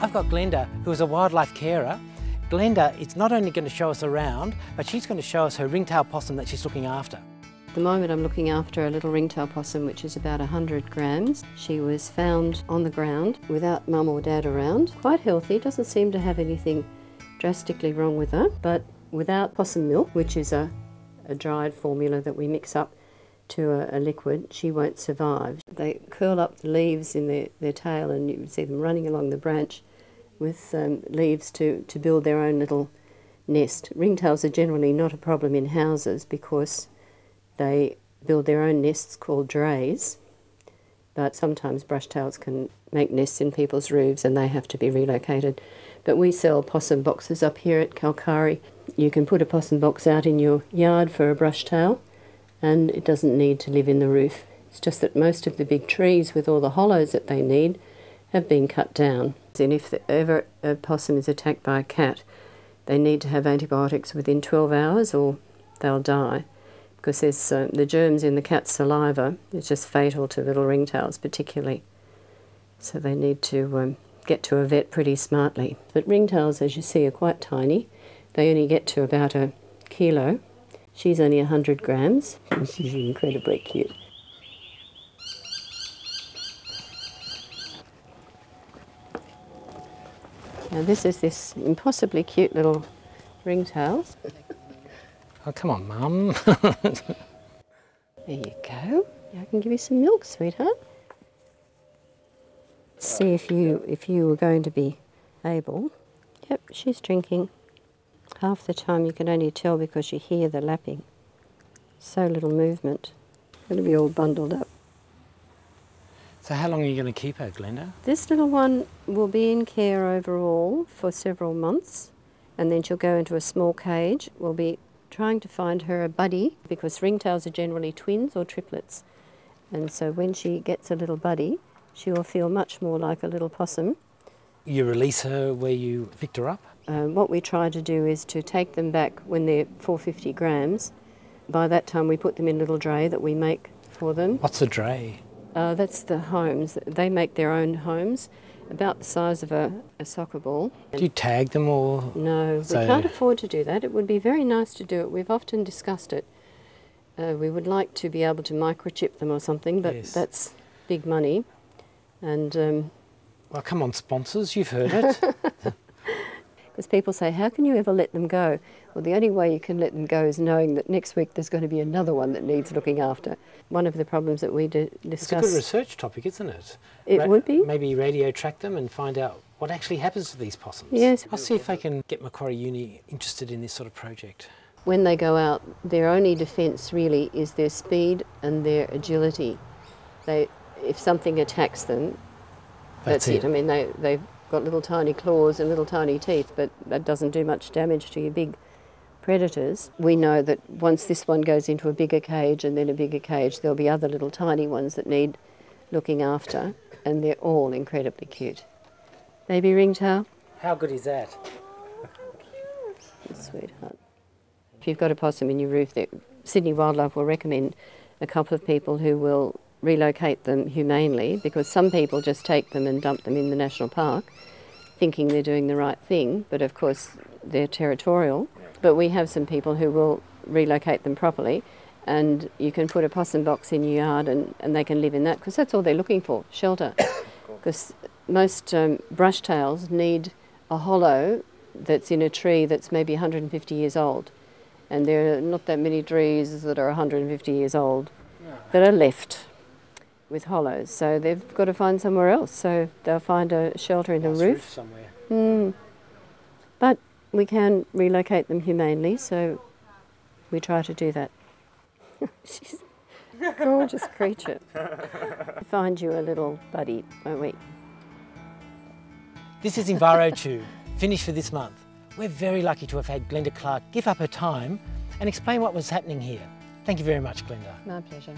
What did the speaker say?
I've got Glenda, who is a wildlife carer. Glenda is not only going to show us around, but she's going to show us her ringtail possum that she's looking after. At the moment I'm looking after a little ringtail possum which is about 100 grams. She was found on the ground without mum or dad around. Quite healthy, doesn't seem to have anything drastically wrong with her, but without possum milk, which is a dried formula that we mix up to a liquid, she won't survive. They curl up the leaves in their tail and you can see them running along the branch with leaves to build their own little nest. Ringtails are generally not a problem in houses because they build their own nests called drays, but sometimes brushtails can make nests in people's roofs and they have to be relocated. But we sell possum boxes up here at Kalkari. You can put a possum box out in your yard for a brushtail and it doesn't need to live in the roof. It's just that most of the big trees with all the hollows that they need have been cut down. And if ever a possum is attacked by a cat, they need to have antibiotics within 12 hours or they'll die, because there's the germs in the cat's saliva. It's just fatal to little ringtails particularly. So they need to get to a vet pretty smartly. But ringtails, as you see, are quite tiny. They only get to about a kilo. She's only 100 grams and she's incredibly cute. Now this is this impossibly cute little ringtail. Oh, come on, Mum. There you go. I can give you some milk, sweetheart. See if you were going to be able. Yep, she's drinking. Half the time you can only tell because you hear the lapping. So little movement. Going to be all bundled up. So how long are you going to keep her, Glenda? This little one will be in care overall for several months, and then she'll go into a small cage. We'll be trying to find her a buddy, because ringtails are generally twins or triplets. And so when she gets a little buddy, she will feel much more like a little possum. You release her where you picked her up? What we try to do is to take them back when they're 450 grams. By that time we put them in a little dray that we make for them. What's a dray? That's the homes. They make their own homes, about the size of a soccer ball. Do you tag them or...? No, we can't afford to do that. It would be very nice to do it. We've often discussed it. We would like to be able to microchip them or something, but yes, that's big money. And well, come on, sponsors, you've heard it. Because people say, how can you ever let them go? Well, the only way you can let them go is knowing that next week there's going to be another one that needs looking after. One of the problems that we discuss... It's a good research topic, isn't it? It would be. Maybe radio track them and find out what actually happens to these possums. Yes. I'll see if I can get Macquarie Uni interested in this sort of project. When they go out, their only defence really is their speed and their agility. If something attacks them, that's it. I mean, they've got little tiny claws and little tiny teeth, but that doesn't do much damage to your big predators. We know that once this one goes into a bigger cage and then a bigger cage, there'll be other little tiny ones that need looking after, and they're all incredibly cute. Baby ringtail. How good is that? Sweetheart. If you've got a possum in your roof, Sydney Wildlife will recommend a couple of people who will relocate them humanely, because some people just take them and dump them in the national park thinking they're doing the right thing, but of course they're territorial. But we have some people who will relocate them properly, and you can put a possum box in your yard and they can live in that, because that's all they're looking for, shelter. Because most brushtails need a hollow that's in a tree that's maybe 150 years old, and there are not that many trees that are 150 years old that are left with hollows, so they've got to find somewhere else. So they'll find a shelter in the roof somewhere. But we can relocate them humanely, so we try to do that. She's a gorgeous creature. Find you a little buddy, won't we? This is Envirotube, finished for this month. We're very lucky to have had Glenda Clark give up her time and explain what was happening here. Thank you very much, Glenda. My pleasure.